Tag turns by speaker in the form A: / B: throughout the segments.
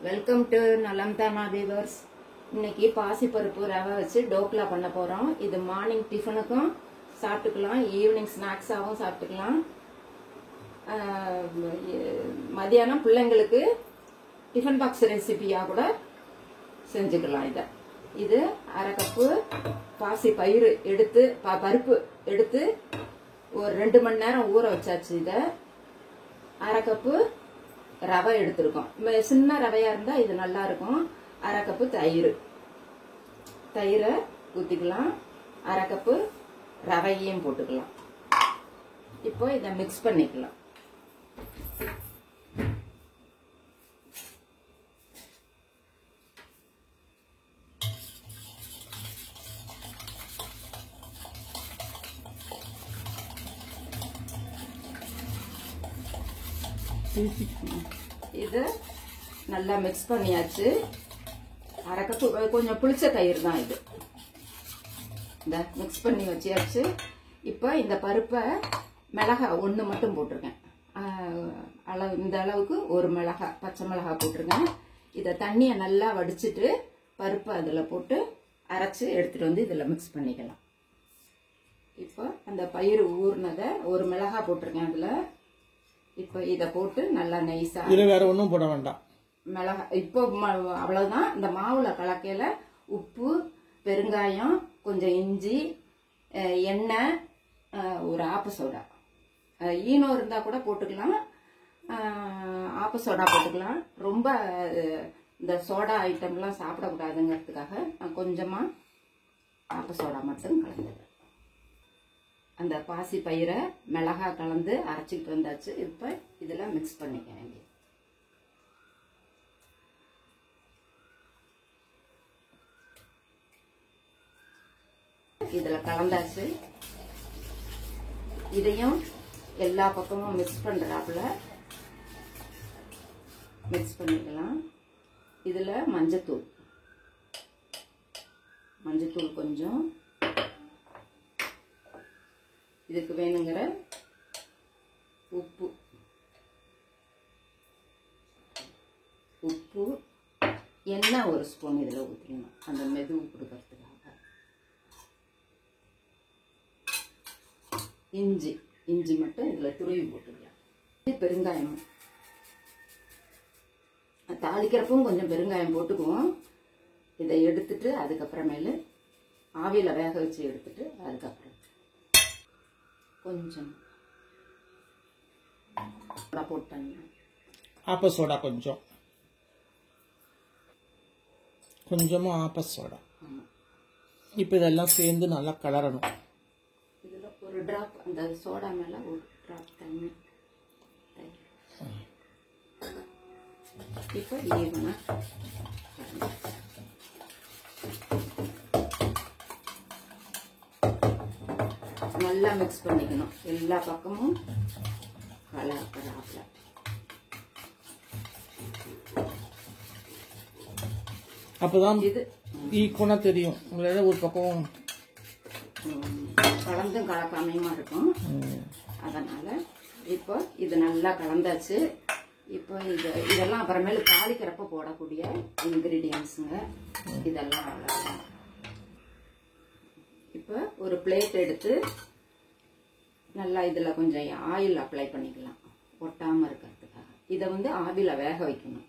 A: Welcome to நலம்தானா viewers. இன்னைக்கு பாசிப்பருப்பு ரவை வச்சு டோக்லா பண்ண போறோம். இது மார்னிங் டிஃபனுக்கும் சாப்பிட்டுக்கலாம், ஈவினிங் ஸ்நாக்ஸாகவும் சாப்பிட்டுக்கலாம். மதியானம் பிள்ளைங்களுக்கு டிஃபன் பாக்ஸ் ரெசிபியா கூட செஞ்சுக்கலாம். இது அரை கப்பு பாசி பயிறு எடுத்து பருப்பு எடுத்து ஒரு 2 மணி நேரம் ஊற வச்சாச்சு. இதை அரை கப்பு ரவை எடுத்திருக்கோம். சின்ன ரவையா இருந்தா இது நல்லா இருக்கும். அரை கப்பு தயிரை ஊத்திக்கலாம். அரை கப்பு ரவையையும் போட்டுக்கலாம். இப்போ இதை மிக்ஸ் பண்ணிக்கலாம். இது நல்லா மிக்ஸ் பண்ணியாச்சு. அரை கப்பு கொஞ்சம் புளிச்ச தயிர் தான் இது. இந்த மிக்ஸ் பண்ணி வச்சியாச்சு. இப்போ இந்த பருப்பை மிளகாய் 1 மட்டும் போட்டிருக்கேன். இந்த அளவுக்கு ஒரு மிளகாய், பச்சை மிளகாய் போட்டிருக்கேன். இதை தண்ணியை நல்லா வடிச்சிட்டு பருப்பை அதில் போட்டு அரைச்சு எடுத்துட்டு வந்து இதில் மிக்ஸ் பண்ணிக்கலாம். இப்போ அந்த பயிர் ஊறினதை ஒரு மிளகாய் போட்டிருக்கேன் அதில். இப்போ இத போட்டு நல்லா நைஸா,
B: இதுல வேற ஒண்ணும் போட வேண்டாம்.
A: மிளகாய் இப்போ அவ்வளவுதான். இந்த மாவுல கலக்கையில உப்பு, பெருங்காயம், கொஞ்சம் இஞ்சி, எண்ணெய், ஒரு ஆப்ப சோடா, ஈனோ இருந்தா கூட போட்டுக்கலாம், ஆப்ப சோடா போட்டுக்கலாம். ரொம்ப இந்த சோடா ஐட்டம்லாம் சாப்பிடக்கூடாதுங்கிறதுக்காக நான் கொஞ்சமா ஆப்ப சோடா மட்டும் கலந்துக்கிறேன். அந்த பாசி பயிரை மிளகாய் கலந்து அரைச்சிக்கிட்டு வந்தாச்சு. இப்ப இதுல மிக்ஸ் பண்ணிக்க வேண்டியது. இதுல கலந்தாச்சு. இதையும் எல்லா பக்கமும் மிக்ஸ் பண்றாப்புல மிக்ஸ் பண்ணிக்கலாம். இதுல மஞ்சத்தூள் கொஞ்சம், இதுக்கு வேணுங்கிற உப்பு, எண்ணெய் ஒரு ஸ்பூன் இதுல ஊற்றிக்கணும், அந்த மெதுவு கொடுக்கறதுக்காக. இஞ்சி மட்டும் இதுல துருவி போட்டுக்கலாம். பெருங்காயம் தாளிக்கிறப்பவும் கொஞ்சம் பெருங்காயம் போட்டுக்குவோம். இதை எடுத்துட்டு அதுக்கப்புறமேலு ஆவியில வேக வச்சு எடுத்துட்டு அதுக்கப்புறம் கொஞ்சம் போட்டாங்க.
B: ஆப்ப சோடா கொஞ்சமா ஆப்ப சோடா. இப்ப இதெல்லாம் சேர்ந்து நல்லா கலரணும்.
A: இதுல ஒரு டிராப் அந்த சோடா மேல ஒரு டிராப் தண்ணி. இப்ப ஈவனா நல்லா மிக்ஸ் பண்ணிக்கணும். எல்லா பக்கமும் கலக்கறாப்ல.
B: அப்பதான் இது ஈக்குவலா தெரியும். உங்களால ஒரு பக்கம்
A: கலந்தும் கலக்காமையுமா இருக்கும். அதனால இப்போ இது நல்லா கலந்தாச்சு. இப்போ இதெல்லாம் அப்புறமேல தாளிக்கிறப்ப போடக்கூடிய இன்கிரீடியன்ஸுங்க இதெல்லாம். அவ்வளவுதான். இப்போ ஒரு பிளேட் எடுத்து நல்லா இதுல கொஞ்சம் ஆயில் அப்ளை பண்ணிக்கலாம், ஒட்டாம இருக்கிறதுக்காக. இதை வந்து ஆவில வேக வைக்கணும்.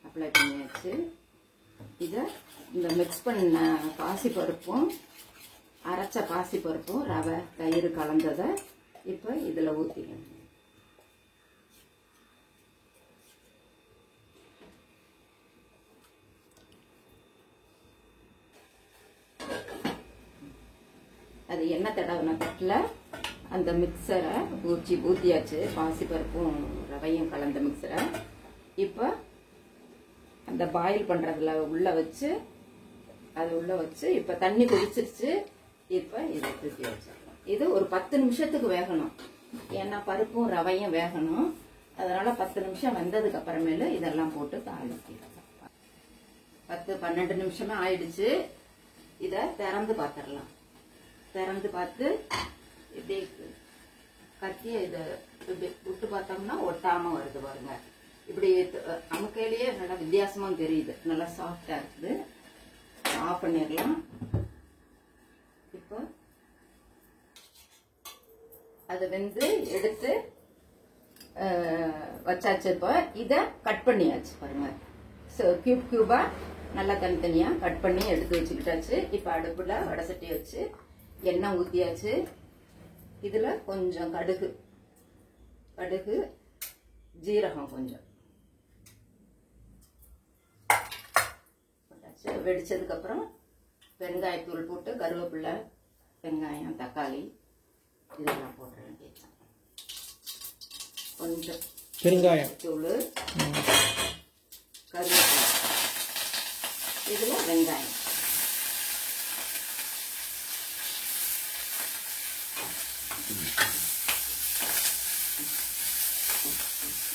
A: அப்ளை பண்ணியாச்சு. இத இந்த மிக்ஸ் பண்ண பாசிப்பருப்பும், அரைச்ச பாசிப்பருப்பும், ரவை, தயிர் கலந்ததை இப்ப இதுல ஊத்திக்கணும். அது எண்ணெய் தடவின தட்டில் அந்த மிக்சரை ஊற்றியாச்சு. பாசிப்பருப்பும் ரவையும் கலந்த மிக்சரை இப்போ அந்த பாயில் பண்றதுல உள்ள வச்சு இப்போ தண்ணி கொதிச்சிருச்சு. இப்போ இதை தூக்கி வச்சிடலாம். இது ஒரு 10 நிமிஷத்துக்கு வேகணும். ஏன்னா பருப்பும் ரவையும் வேகணும். அதனால 10 நிமிஷம் வெந்ததுக்கு அப்புறமேல இதெல்லாம் போட்டு தாளிக்கலாம். 10-12 நிமிஷமே ஆயிடுச்சு. இதை திறந்து பார்த்துடலாம். திறந்து பார்த்து இப்படி கத்தியை இதை இப்படி விட்டு பார்த்தோம்னா ஒட்டாம வருது பாருங்க. இப்படி அமுக்கையிலேயே நல்லா வித்தியாசமா தெரியுது, நல்லா சாஃப்டா இருக்குது. ஆஃப் பண்ணிடலாம். இப்போ அது வந்து எடுத்து வச்சாச்சு. இப்போ இதை கட் பண்ணியாச்சு பாருங்க. கியூப் கியூபா நல்லா தனித்தனியா கட் பண்ணி எடுத்து வச்சுக்கிட்டாச்சு. இப்ப அடுப்புல வடை சட்டி வச்சு எண்ணெய் ஊத்தியாச்சு. இதுல கொஞ்சம் கடுகு ஜீரகம் கொஞ்சம் போட்டாச்சு. வெடிச்சதுக்கு அப்புறம் வெங்காயத்தூள் போட்டு கருவேப்பிலை, வெங்காயம், தக்காளி இதெல்லாம் போட வேண்டியது. கொஞ்சம் பெருங்காயம் தூள், கருவேப்பிலை, இதுல வெங்காயம்,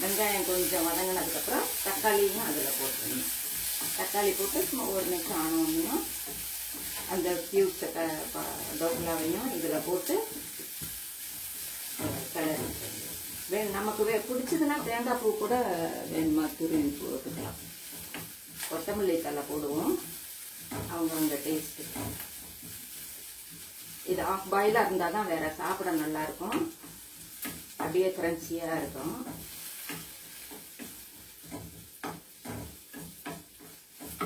A: வெங்காயம் கொஞ்சம் வதங்கினதுக்கு அப்புறம் தக்காளியும் அதுல போட்டுருங்க. தக்காளி போட்டு சும்மா ஒரு நிமிஷம் ஆனோம்னா அந்த கியூப்ஸ் டோக்லாவையும் இதுல போட்டு கிளறி நமக்கு பிடிச்சதுன்னா தேங்காய் பூ கூட வேணுமா துருவி போட்டுக்கலாம். கொத்தமல்லி தலை போடுவோம், அவங்க டேஸ்ட். இது ஆஃப் பாயிலா இருந்தாதான் வேற சாப்பிட நல்லா இருக்கும், அப்படியே கிரன்ச்சியா இருக்கும்.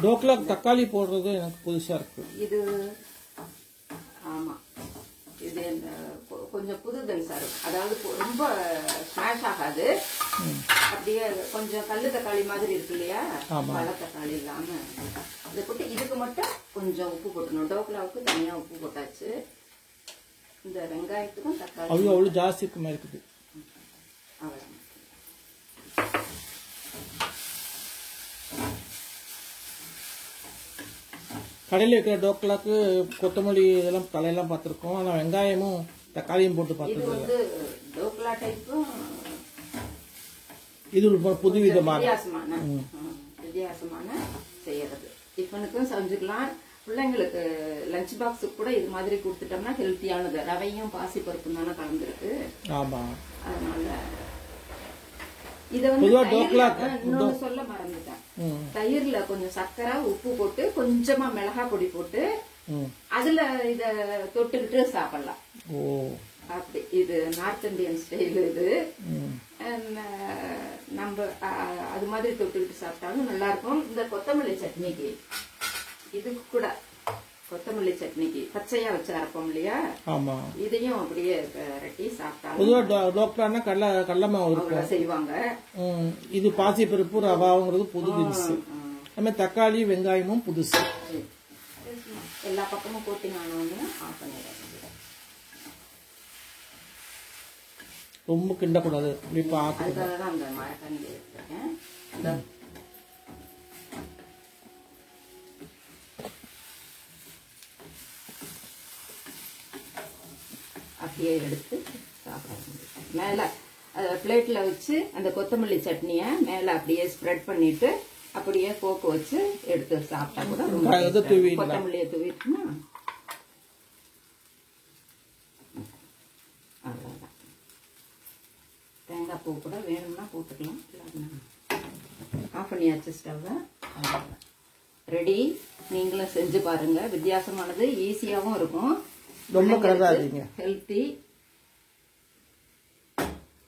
B: டோக்லாக்கு தக்காளி போடுறது எனக்கு புதுசா இருக்கு.
A: இது ஆமா, இது கொஞ்சம் புதுதல் சார். அதாவது ரொம்ப ஸ்மாஷ் ஆகாது, அப்படியே கொஞ்சம் கல்லு தக்காளி மாதிரி இருக்கு இல்லையா, பழ தக்காளி இல்லாம இதை போட்டு இதுக்கு மட்டும் கொஞ்சம் உப்பு போட்டணும். டோக்லாவுக்கு தனியா உப்பு போட்டாச்சு. இந்த வெங்காயத்துக்கும் தக்காளி
B: அவ்வளவு ஜாஸ்தி இருக்குமா இருக்குது.
A: அவ்வளவு
B: கடையில் இருக்கிற டோக்லாக்கு கொத்தமல்லி இதெல்லாம் தலையெல்லாம் பார்த்துருக்கோம். ஆனால் வெங்காயமும் தக்காளியும் போட்டு பார்த்துருக்கோம்.
A: டோக்லா டைப்பும்
B: இது ஒரு புது விதமான
A: வித்தியாசமான செய்யறது. டிஃபனுக்கும் செஞ்சுக்கலாம், பிள்ளைங்களுக்கு லஞ்ச் பாக்ஸுக்கு கூட இது மாதிரி கொடுத்துட்டோம்னா ஹெல்த்தியானது. ரவையும் பாசி பருப்பும் தானே கலந்துருக்கு.
B: ஆமா,
A: அதனால இத வந்து இன்னொன்னு சொல்ல மறந்துட்டேன். தயிர்ல கொஞ்சம் சர்க்கரை, உப்பு போட்டு கொஞ்சமா மிளகாய் பொடி போட்டு அதுல இத தொட்டுக்கிட்டு சாப்பிடலாம். அப்படி இது நார்த் இந்தியன் ஸ்டைல். இது நம்ம அது மாதிரி தொட்டுக்கிட்டு சாப்பிட்டாலும் நல்லா இருக்கும். இந்த கொத்தமல்லி சட்னிக்கு, இதுக்கு கூட கொத்தமல்லி சட்னிக்கு பச்சையா வச்சு அரைப்போம் இல்லையா, இதையும் அப்படியே ரெட்டி சாப்பிட்டாலும்
B: கடலை மாவு
A: செய்வாங்க.
B: இது பாசி பருப்பு ரவாங்கிறது புதுசு. நம்ம தக்காளி வெங்காயமும் புதுசு.
A: எல்லா பக்கமும் கோட்டிங் ஆனவங்க ஆஃப் பண்ணிடுறாங்க.
B: ரொம்ப கிண்டக்கூடாது.
A: அதுக்காக தான் அந்த மரக்கண்டி எடுத்துருக்கேன். அப்படியே எடுத்து சாப்பிட மேல பிளேட்ல வச்சு அந்த கொத்தமல்லி சட்னிய மேல அப்படியே ஸ்ப்ரெட் பண்ணிட்டு அப்படியே போக்கு வச்சு எடுத்து சாப்பிட்டா கூட கொத்தமல்லியை தூவிட்டுனா அவ்வளவுதான். தேங்காய் பூ கூட வேணும்னா போட்டுக்கலாம். ஆஃப் பண்ணியாச்சு ஸ்டவ். ரெடி. நீங்களும் செஞ்சு பாருங்க. வித்தியாசமானது, ஈஸியாவும் இருக்கும்,
B: ரொம்ப கலராதீங்க,
A: ஹெல்த்தி.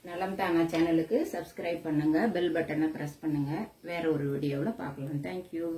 A: நலம் தானா சேனலுக்கு சப்ஸ்கிரைப் பண்ணுங்க, பெல் பட்டனை பிரஸ் பண்ணுங்க. வேற ஒரு வீடியோவில் பார்க்கலாம். தேங்க்யூ.